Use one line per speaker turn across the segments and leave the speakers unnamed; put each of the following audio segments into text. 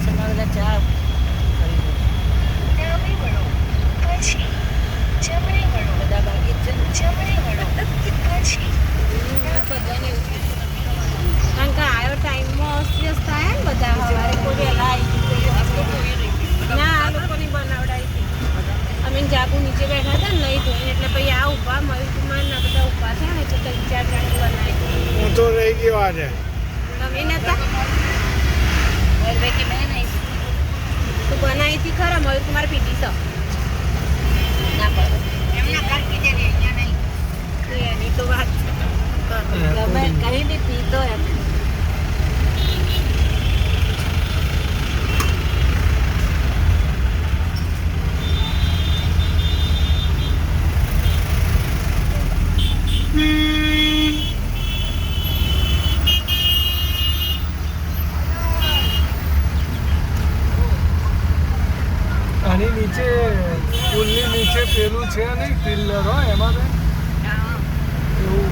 સ્ટેશનમાં બધા ચા બધા બાકી જ છે ને બધાને કારણ કે આવ્યો ટાઈમમાં અસ્તવ્યસ્ત થાય ને બધા સવારે કોઈ વહેલા આવી ના આ લોકોની બનાવડાવી હતી અમે જાગુ નીચે બેઠા હતા ને નહીં ધોઈને એટલે પછી આ ઊભા મયુરકુમાર ના બધા ઊભા થયા ને એટલે 3-4 જણ બનાવી
હું તો રહી ગયો આજે
તમે નતા મયુરભાઈ કે મેં નહીં તો બનાવી હતી ખરા મયુરકુમાર પીટી તો ના પડે એમના ઘર કીધે ને અહીંયા નહીં એની તો વાત તમે કहीं भी पीतो है
આની નીચે પુલની નીચે પેલું છે નહીં પિલ્લર હોય એમાં એવું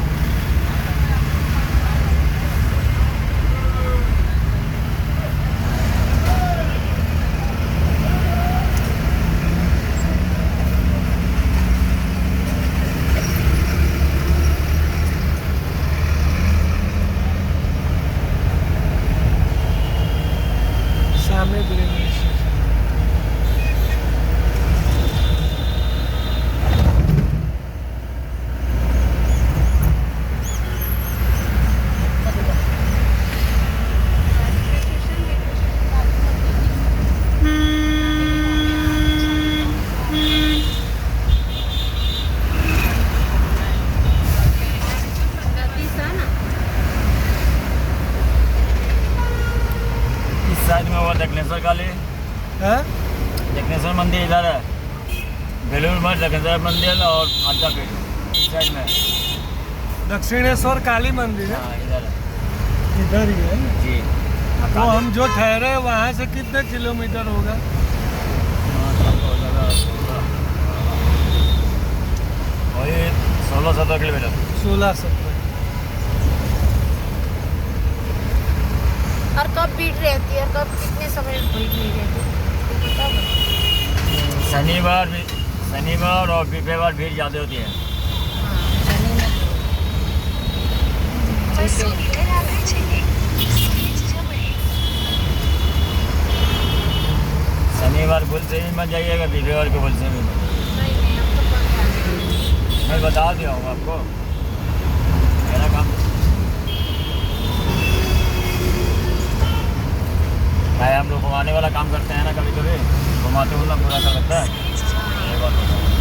સામે જ રેલવે સ્ટેશન
साइड में वो दक्षिणेश्वर काली
हाँ
दक्षिणेश्वर मंदिर इधर है बेलूर मठ दक्षिणेश्वर मंदिर और आद्या पीठ इस साइड में
दक्षिणेश्वर काली मंदिर है
हाँ इधर है
इधर ही है ना?
जी
तो हम जो ठहरे हैं वहाँ से कितने किलोमीटर होगा
वही 16-17 किलोमीटर
16-17
और कब भीड़ रहती है और कब कितने समय में भीड़ नहीं रहती
शनिवार और रविवार भीड़ ज़्यादा होती है शनिवार फुलसेमी में जाइएगा रविवार को फुलसेमी में मैं बता दिया हूँ आपको मेरा काम भाई हम लोग घुमाने वाला काम करते हैं ना कभी कभी घुमाते हुए पूरा कर लगता है ये बात होता है